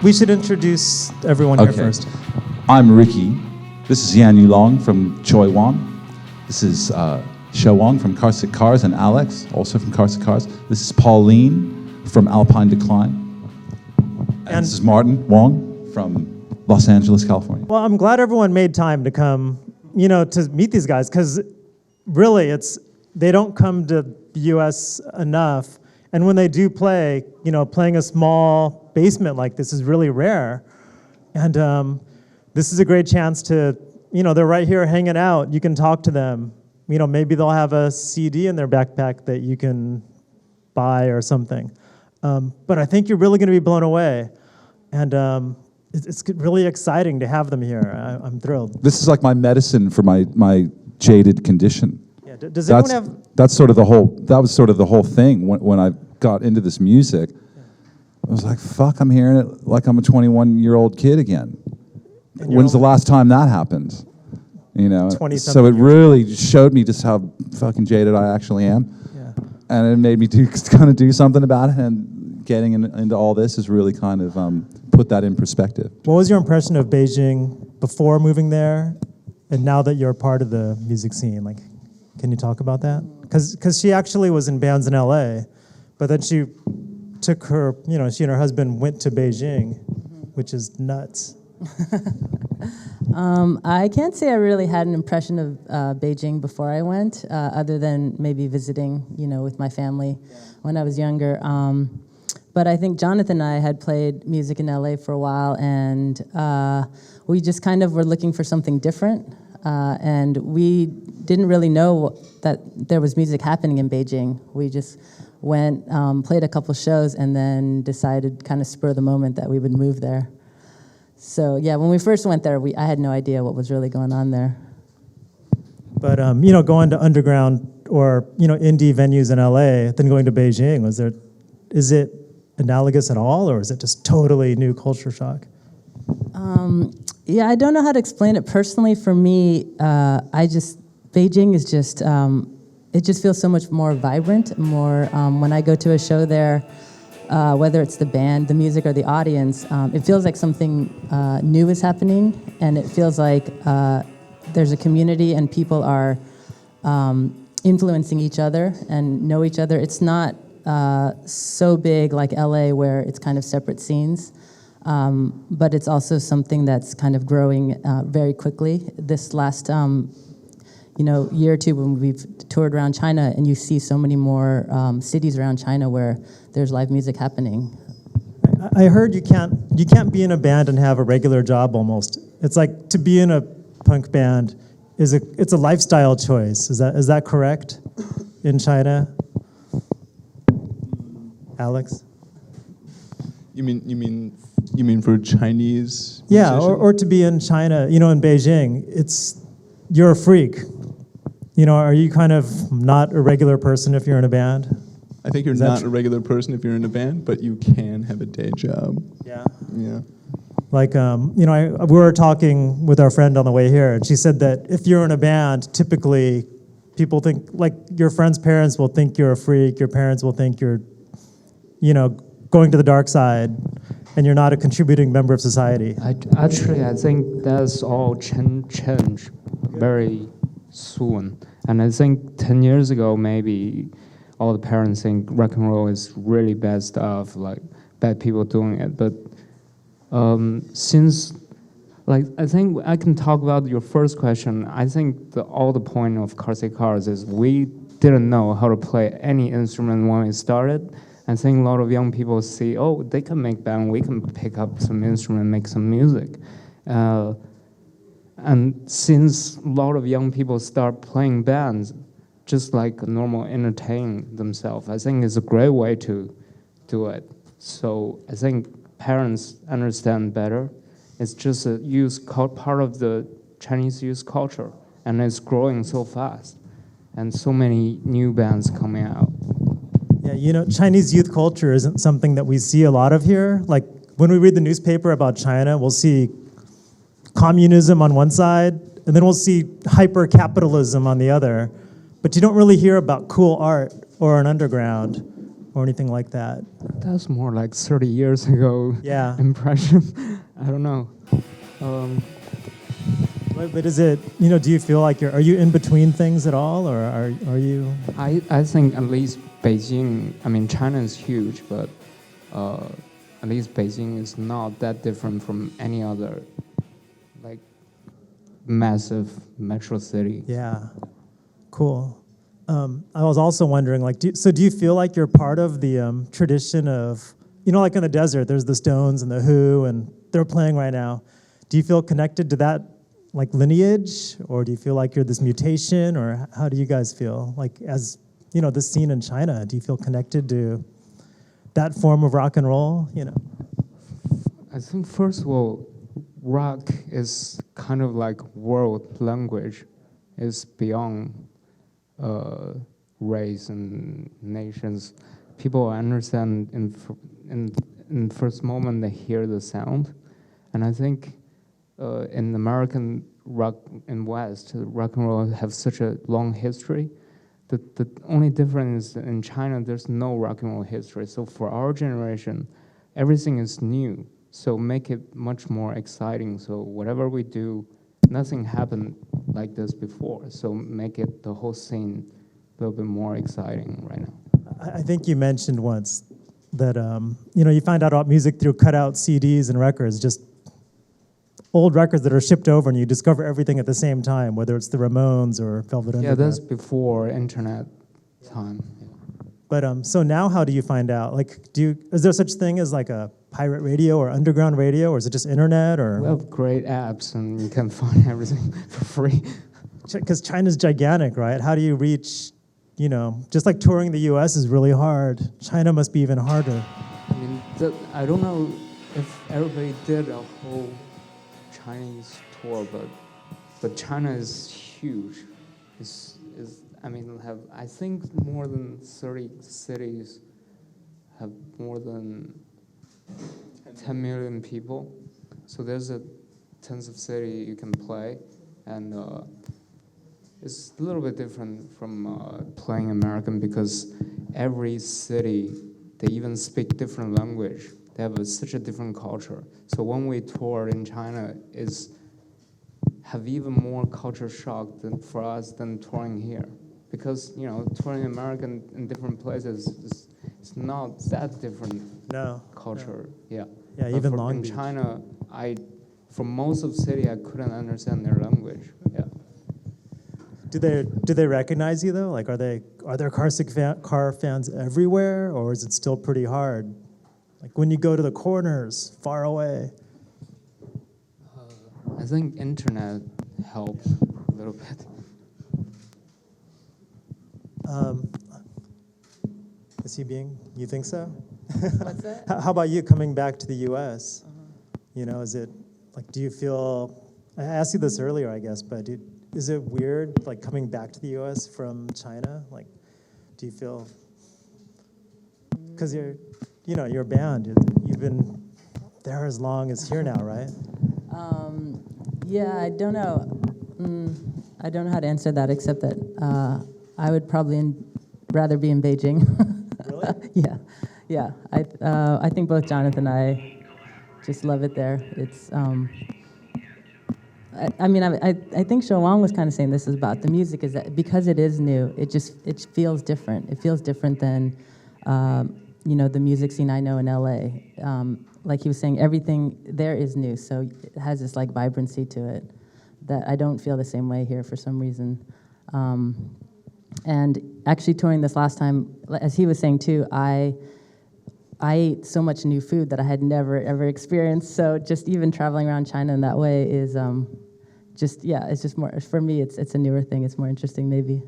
we should introduce everyone here first. I'm Ricky. This is Yan Yulong from Chui Wong. This is Wong from Carsick Cars and Alex, also from Carsick Cars. This is Pauline from Alpine Decline. And this is Martin Wong from Los Angeles, California. Well, I'm glad everyone made time to come, to meet these guys, because really they don't come to the US enough. And when they do play, playing a small basement like this is really rare. And this is a great chance to, they're right here hanging out. You can talk to them. Maybe they'll have a CD in their backpack that you can buy or something. But I think you're really going to be blown away. And it's really exciting to have them here. I'm thrilled. This is like my medicine for my jaded condition. Yeah. Does anyone have? That was sort of the whole thing when I got into this music. I was like, fuck, I'm hearing it like I'm a 21-year-old kid again. When's the last time that happened? So it really showed me just how fucking jaded I actually am. Yeah. And it made me kind of do something about it, and getting into all this has really kind of put that in perspective. What was your impression of Beijing before moving there, and now that you're part of the music scene? Like, can you talk about that? Because she actually was in bands in LA, but then she took her, she and her husband went to Beijing, which is nuts. I can't say I really had an impression of Beijing before I went, other than maybe visiting, with my family when I was younger. But I think Jonathan and I had played music in LA for a while, and we just kind of were looking for something different. And we didn't really know that there was music happening in Beijing. We just went, played a couple shows, and then decided, kind of spur of the moment, that we would move there. So yeah, when we first went there, I had no idea what was really going on there. But going to underground or indie venues in LA, then going to Beijing, is it analogous at all, or is it just totally new culture shock? Yeah, I don't know how to explain it personally. For me, Beijing is just it just feels so much more vibrant. More when I go to a show there. Whether it's the band, the music, or the audience, it feels like something new is happening, and it feels like there's a community and people are influencing each other and know each other. It's not so big like LA where it's kind of separate scenes, but it's also something that's kind of growing very quickly. This last year or two when we've toured around China, and you see so many more cities around China where there's live music happening. I heard you can't be in a band and have a regular job almost. It's like to be in a punk band it's a lifestyle choice. Is that correct in China? Alex? You mean for Chinese? Yeah, or to be in China, in Beijing, you're a freak. Are you kind of not a regular person if you're in a band? I think you're not a regular person if you're in a band, but you can have a day job. Yeah. Yeah. Like, we were talking with our friend on the way here, and she said that if you're in a band, typically people think, like, your friend's parents will think you're a freak, your parents will think you're, going to the dark side, and you're not a contributing member of society. I think that's all change very soon. And I think 10 years ago, maybe all the parents think rock and roll is really bad stuff, like bad people doing it. But since, I think I can talk about your first question. I think the point of Carsick Cars is we didn't know how to play any instrument when we started. I think a lot of young people see, oh, they can make band, we can pick up some instrument, make some music. And since a lot of young people start playing bands, just like normal entertaining themselves, I think it's a great way to do it. So I think parents understand better. It's just a part of the Chinese youth culture, and it's growing so fast, and so many new bands coming out. Yeah, Chinese youth culture isn't something that we see a lot of here. Like, when we read the newspaper about China, we'll see communism on one side, and then we'll see hyper-capitalism on the other. But you don't really hear about cool art or an underground. or anything like that? That's more like 30 years ago Yeah. impression. I don't know. But is it, do you feel like are you in between things at all, or are you? I think at least Beijing, I mean, China is huge, but at least Beijing is not that different from any other, like, massive metro city. Yeah, cool. I was also wondering, like, do you feel like you're part of the tradition of, like in the desert, there's the Stones and the Who, and they're playing right now. Do you feel connected to that, like, lineage, or do you feel like you're this mutation, or how do you guys feel? Like, as, this scene in China, do you feel connected to that form of rock and roll, I think, first of all, rock is kind of like world language. It's beyond race and nations. People understand in first moment they hear the sound, and I think in American rock in West, rock and roll have such a long history. The only difference is in China, there's no rock and roll history. So for our generation, everything is new. So make it much more exciting. So whatever we do, nothing happened like this before. So make it the whole scene a little bit more exciting right now. I think you mentioned once that, you find out about music through cutout CDs and records, just old records that are shipped over, and you discover everything at the same time, whether it's the Ramones or Velvet Underground. Yeah, that's before internet time. Yeah. But so now how do you find out? Like, is there such thing as like a pirate radio or underground radio, or is it just internet? Or We have great apps, and you can find everything for free. because China's gigantic, right? How do you reach, just like touring the U.S. is really hard. China must be even harder. I mean, I don't know if everybody did a whole Chinese tour, but China is huge. I think more than 30 cities have more than 10 million people. So there's tons of cities you can play, and it's a little bit different from playing American, because every city, they even speak different language. They have such a different culture. So when we tour in China, have even more culture shock for us than touring here. Because, touring American in different places, it's not that different culture. No. Yeah. Yeah, But even in Long Beach. China, for most of the city, I couldn't understand their language. Yeah. Do they recognize you though? Like, are there Carsick car fans everywhere, or is it still pretty hard? Like when you go to the corners, far away. I think internet helped a little bit. Is he being? You think so? What's that? How about you coming back to the U.S.? Is it like? Do you feel? I asked you this earlier, I guess, but is it weird, like coming back to the U.S. from China? Like, do you feel? Because you're a band. You've been there as long as here now, right? Yeah, I don't know. I don't know how to answer that, except that I would probably rather be in Beijing. Really? Yeah. I think both Jonathan and I just love it there. It's. I think Wong was kind of saying this is about the music, is that because it is new, it feels different. It feels different than the music scene I know in LA. Like he was saying, everything there is new, so it has this like vibrancy to it that I don't feel the same way here for some reason. And actually touring this last time, as he was saying too, I ate so much new food that I had never ever experienced. So just even traveling around China in that way is it's just more, for me, it's a newer thing. It's more interesting maybe.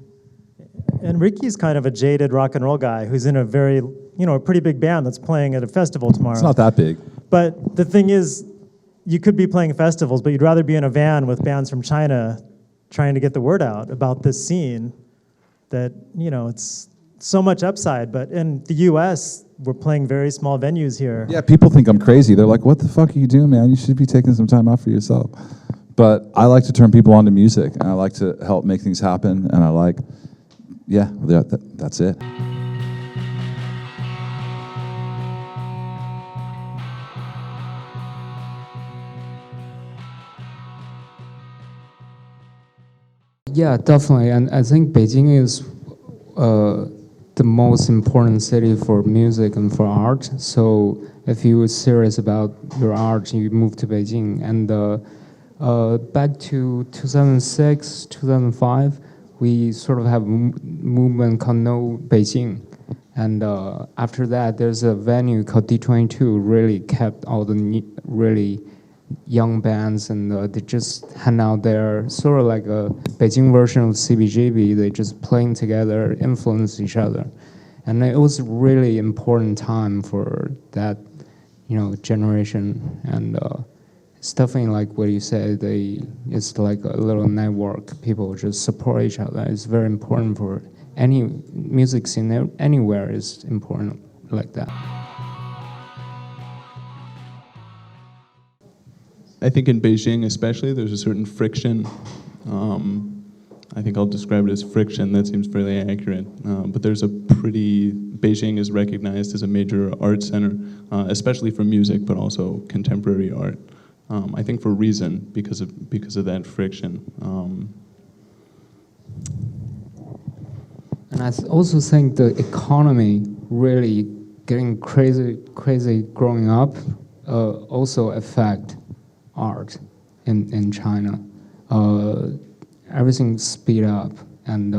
And Ricky's kind of a jaded rock and roll guy who's in a very, a pretty big band that's playing at a festival tomorrow. It's not that big. But the thing is, you could be playing festivals, but you'd rather be in a van with bands from China trying to get the word out about this scene that, it's so much upside. But in the U.S., we're playing very small venues here. Yeah, people think I'm crazy. They're like, what the fuck are you doing, man? You should be taking some time out for yourself. But I like to turn people on to music, and I like to help make things happen, and I like, that's it. Yeah, definitely. And I think Beijing is the most important city for music and for art. So if you were serious about your art, you move to Beijing. And back to 2006, 2005, we sort of have a movement called No Beijing. And after that, there's a venue called D22, really kept all the really young bands, and they just hang out there, sort of like a Beijing version of CBGB. They just playing together, influence each other, and it was a really important time for that, generation. And it's definitely like what you said. It's like a little network. People just support each other. It's very important for any music scene anywhere. Is important like that. I think in Beijing especially, there's a certain friction. I think I'll describe it as friction. That seems fairly accurate. But there's Beijing is recognized as a major art center, especially for music, but also contemporary art. I think for a reason, because of that friction. And I also think the economy really getting crazy growing up also affect art in China. Everything speed up, and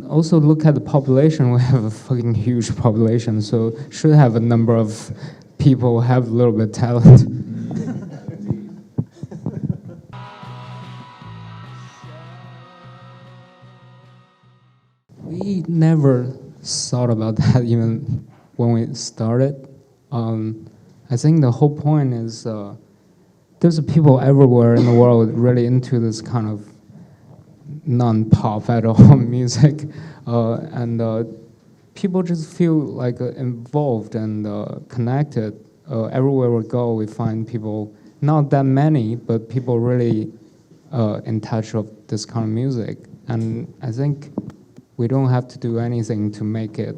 also look at the population. We have a fucking huge population, so should have a number of people who have a little bit of talent. We never thought about that even when we started. I think the whole point is there's people everywhere in the world really into this kind of non-pop at all music, and people just feel like involved and connected. Everywhere we go, we find people, not that many, but people really in touch of this kind of music. And I think we don't have to do anything to make it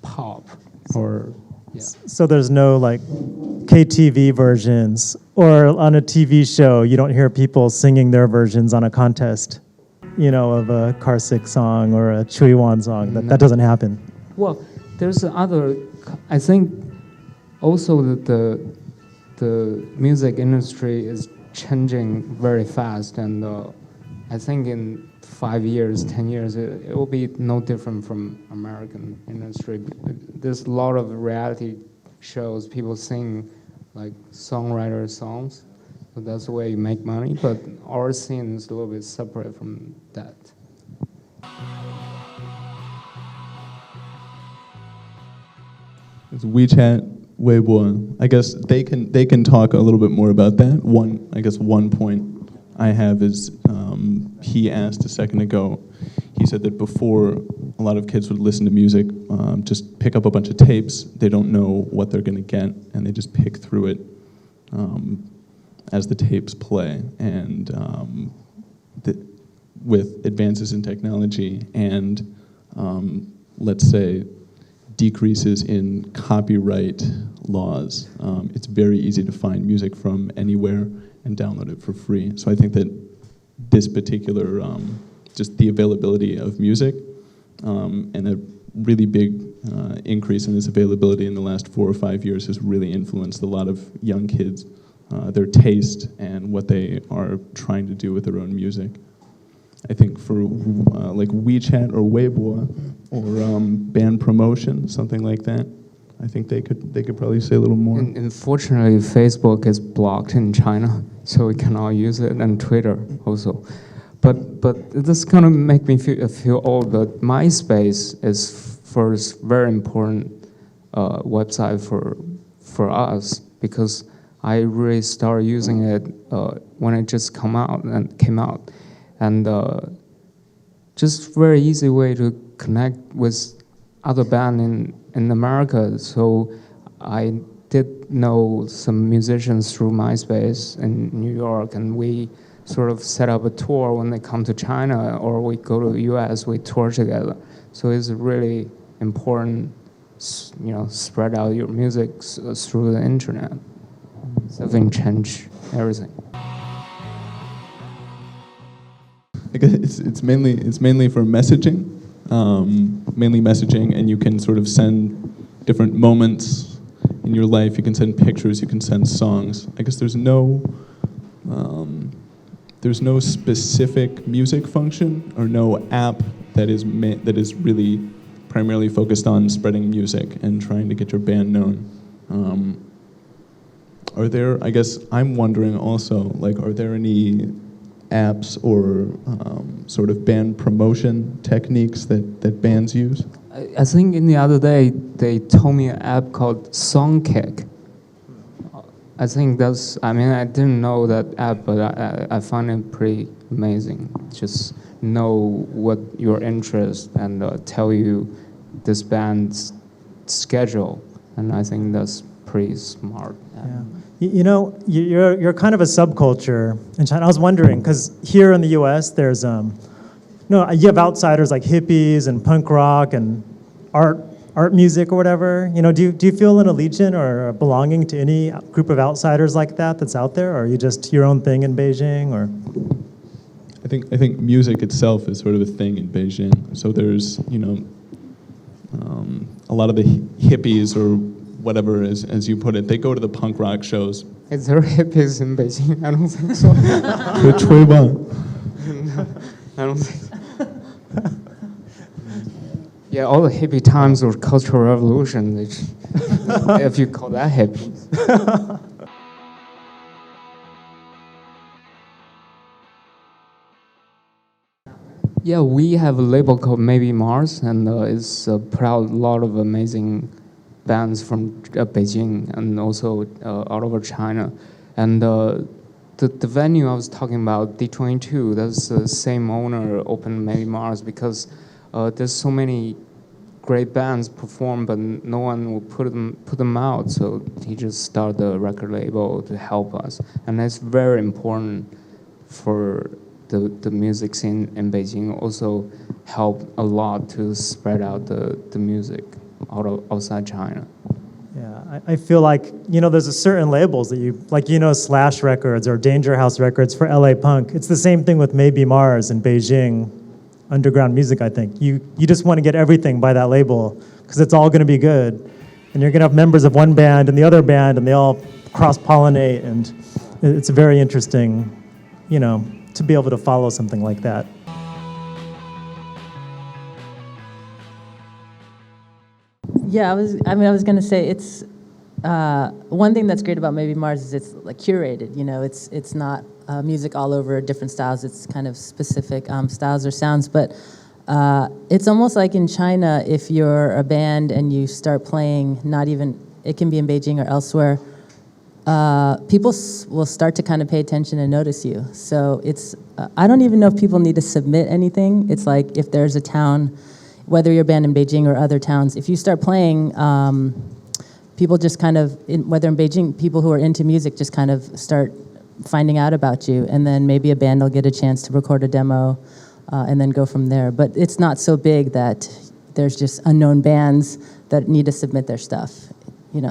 pop or. Yeah. So there's no like KTV versions, or on a TV show, you don't hear people singing their versions on a contest, of a Carsick song or a Chui song. That doesn't happen. Well, there's other. I think also that the music industry is changing very fast, and I think in 5 years, 10 years, it will be no different from American industry. There's a lot of reality shows, people sing like songwriter songs, so that's the way you make money, but our scene is a little bit separate from that. It's WeChat, Weibo. I guess they can talk a little bit more about that. One point I have is he asked a second ago. He said that before, a lot of kids would listen to music, just pick up a bunch of tapes. They don't know what they're going to get, and they just pick through it as the tapes play. And with advances in technology and, let's say, decreases in copyright laws, it's very easy to find music from anywhere and download it for free. So I think that this particular, just the availability of music and a really big increase in this availability in the last 4 or 5 years has really influenced a lot of young kids, their taste and what they are trying to do with their own music. I think for like WeChat or Weibo or band promotion, something like that, I think they could probably say a little more. Unfortunately, Facebook is blocked in China, so we cannot use it, and Twitter also. But this kind of make me feel old. But MySpace is first very important website for us, because I really started using it when it just came out, and just very easy way to connect with other band in America. So I did know some musicians through MySpace in New York, and we sort of set up a tour when they come to China, or we go to the US, we tour together. So it's really important, spread out your music through the internet. Something change everything. guess it's mainly for messaging, mainly messaging, and you can sort of send different moments in your life. You can send pictures, you can send songs. I guess there's no specific music function or no app that is really primarily focused on spreading music and trying to get your band known. Are there, I guess I'm wondering also, like, are there any apps or sort of band promotion techniques that bands use? I think in the other day, they told me an app called Songkick. I think that's, I mean, I didn't know that app, but I find it pretty amazing. Just know what your interest and tell you this band's schedule. And I think that's pretty smart. Yeah. You know, you're kind of a subculture in China. I was wondering, because here in the U.S., there's, you have outsiders like hippies and punk rock and art music or whatever. You know, do you feel an allegiance or belonging to any group of outsiders like that that's out there, or are you just your own thing in Beijing? Or I think music itself is sort of a thing in Beijing. So there's, a lot of the hippies or whatever, as you put it, they go to the punk rock shows. Is there hippies in Beijing? I don't think so. Chui Wong. I don't think so. Yeah, all the hippie times were Cultural Revolution, which, if you call that hippies. Yeah, we have a label called Maybe Mars, and it's put out a lot of amazing bands from Beijing and also all over China. And the venue I was talking about, D22, that's the same owner opened Maybe Mars because there's so many great bands perform, but no one will put them out. So he just started a record label to help us, and that's very important for the music scene in Beijing. Also helped a lot to spread out the music outside China. yeah, I feel like, there's a certain labels that you, like, Slash Records or Danger House Records for LA Punk. It's the same thing with Maybe Mars in Beijing underground music, I think. You just want to get everything by that label because it's all going to be good. And you're going to have members of one band and the other band, and they all cross-pollinate, and it's very interesting, to be able to follow something like that. Yeah, I was going to say it's one thing that's great about Maybe Mars is it's like curated. It's not music all over different styles. It's kind of specific styles or sounds. But it's almost like in China, if you're a band and you start playing, it can be in Beijing or elsewhere, people will start to kind of pay attention and notice you. So it's I don't even know if people need to submit anything. It's like if there's a town, whether you're a band in Beijing or other towns, if you start playing, people just kind of, whether in Beijing, people who are into music just kind of start finding out about you, and then maybe a band will get a chance to record a demo and then go from there. But it's not so big that there's just unknown bands that need to submit their stuff.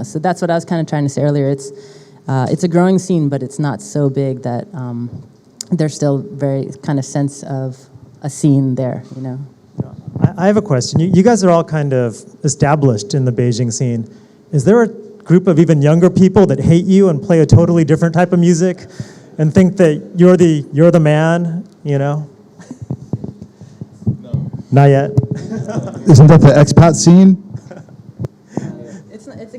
So that's what I was kind of trying to say earlier. It's a growing scene, but it's not so big that there's still very kind of sense of a scene there, I have a question. You guys are all kind of established in the Beijing scene. Is there a group of even younger people that hate you and play a totally different type of music and think that you're the man, No. Not yet. Isn't that the expat scene?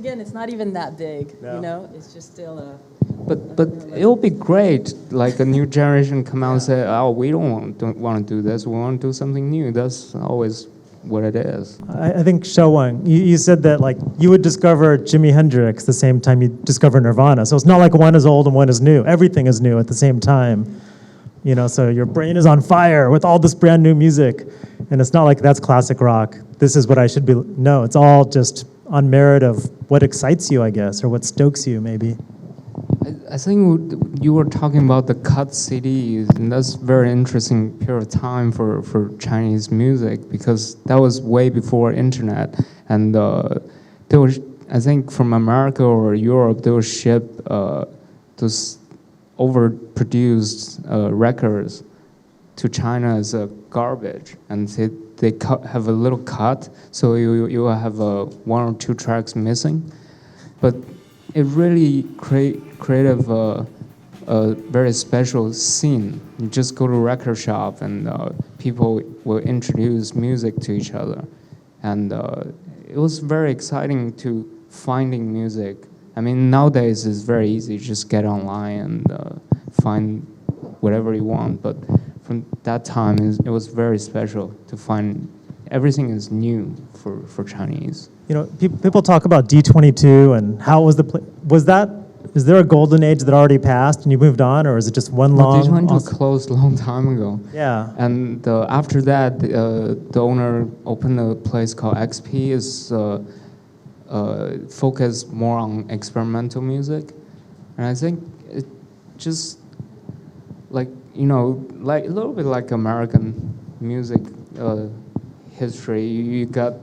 It's not even that big, It's just still a... But it'll be great, like a new generation come out and say, oh, we don't want to do this, we want to do something new. That's always what it is. I think Wong, you said that like you would discover Jimi Hendrix the same time you discover Nirvana. So it's not like one is old and one is new. Everything is new at the same time. So your brain is on fire with all this brand new music. And it's not like that's classic rock. This is what I should be. No, it's all just on merit of what excites you, I guess, or what stokes you, maybe. I think you were talking about the cut CDs, and that's a very interesting period of time for Chinese music because that was way before internet, and there was, I think, from America or Europe, they would ship those overproduced records to China as a garbage, and they have a little cut, so you will have one or two tracks missing, but it really created a very special scene. You just go to a record shop and people will introduce music to each other, and it was very exciting to finding music. I mean, nowadays it's very easy, just get online and find whatever you want, but from that time it was very special to find everything is new for Chinese. You know, people talk about D22 and how was is there a golden age that already passed and you moved on, or is it just one long? D22 closed a long time ago. Yeah. And after that, the owner opened a place called XP, is focused more on experimental music. And I think it just like a little bit like American music history. You got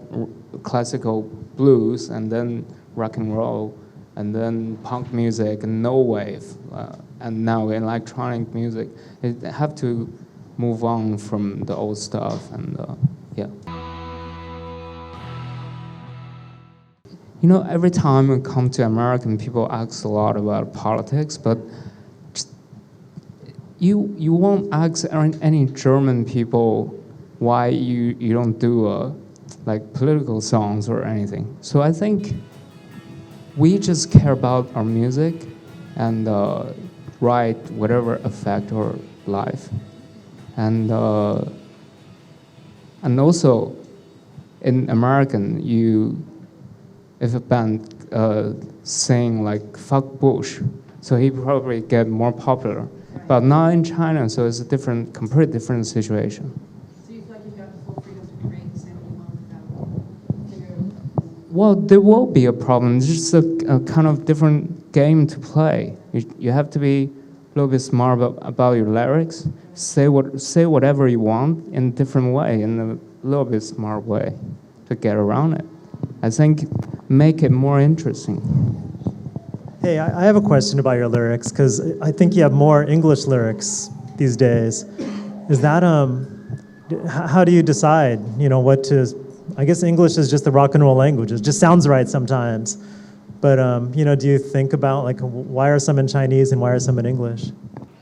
classical blues, and then rock and roll, and then punk music, and no wave, and now electronic music. It have to move on from the old stuff, and yeah. Every time we come to American, people ask a lot about politics, but you won't ask any German people why you don't do like political songs or anything. So I think we just care about our music and write whatever affect our life, and also in American, if a band sing like "fuck Bush," so he probably get more popular. But not in China, so it's a completely different situation. So you feel like you've got the full freedom to create the sound you want without figuring Well, there will be a problem. It's just a kind of different game to play. You have to be a little bit smart about your lyrics. Say whatever you want in a different way, in a little bit smart way to get around it. I think make it more interesting. Hey, I have a question about your lyrics, because I think you have more English lyrics these days. Is that, how do you decide, what to, I guess English is just the rock and roll language. It just sounds right sometimes. But, do you think about, like, why are some in Chinese and why are some in English?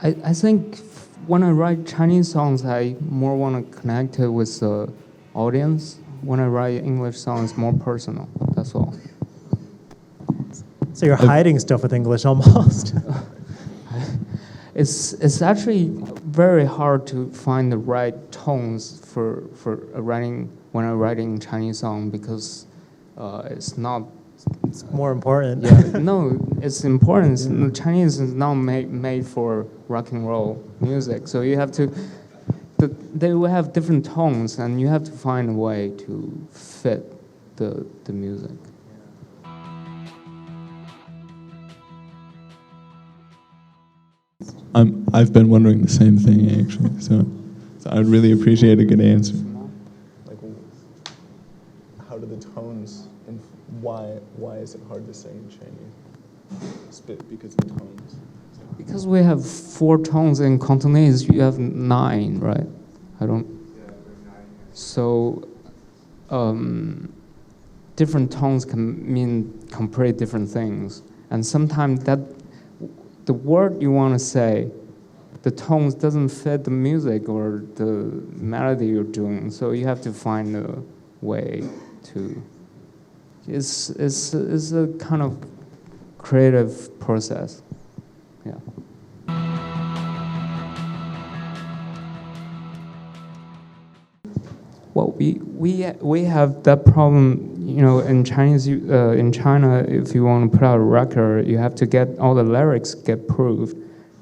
I think when I write Chinese songs, I more want to connect it with the audience. When I write English songs, more personal, that's all. So you're hiding stuff with English almost. It's actually very hard to find the right tones for writing when I'm writing Chinese song, because it's not. It's more important. Yeah, no, it's important. Chinese is not made for rock and roll music, so you have to. They will have different tones, and you have to find a way to fit the music. I've been wondering the same thing, actually. So I'd really appreciate a good answer. Like, how do the tones, and why is it hard to sing in Chinese? Because of the tones. Because we have 4 tones in Cantonese, you have 9, right? I don't. So, different tones can mean completely different things, and sometimes the word you want to say, the tones doesn't fit the music or the melody you're doing, so you have to find a way to. It's a kind of creative process. Yeah. Well, we have that problem, in Chinese. In China, if you want to put out a record, you have to get all the lyrics get proved.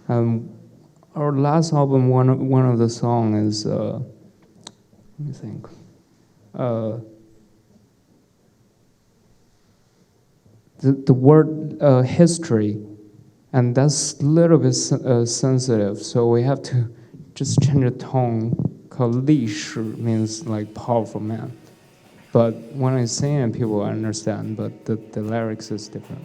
Our last album, one of the song is, let me think. The word history, and that's a little bit sensitive, so we have to just change the tone. Called 历史 means like powerful man, but when I sing it, people understand, but the lyrics is different.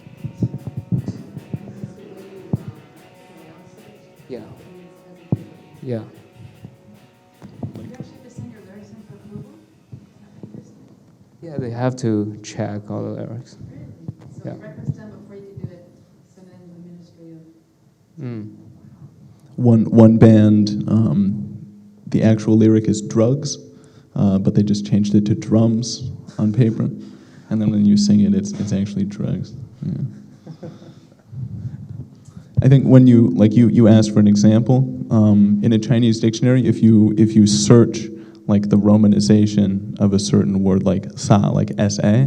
Yeah. Yeah, they have to check all the lyrics. So Yeah. you reference them before you can do it, so then the Ministry of... Mm. One band, the actual lyric is drugs, but they just changed it to drums on paper, and then when you sing it, it's actually drugs. Yeah. I think when you asked for an example in a Chinese dictionary, if you search like the romanization of a certain word like sa, like sa,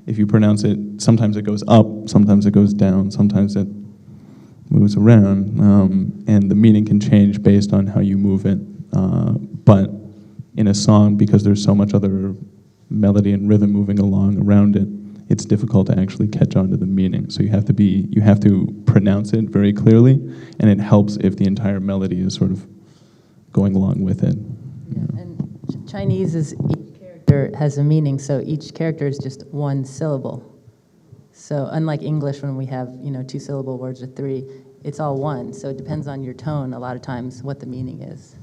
if you pronounce it, sometimes it goes up, sometimes it goes down, sometimes it moves around, and the meaning can change based on how you move it. But in a song, because there's so much other melody and rhythm moving along around it, it's difficult to actually catch on to the meaning. So you have to pronounce it very clearly, and it helps if the entire melody is sort of going along with it. Yeah, and Chinese is each character has a meaning, so each character is just one syllable. So unlike English, when we have 2-syllable words or 3, it's all one. So it depends on your tone a lot of times what the meaning is.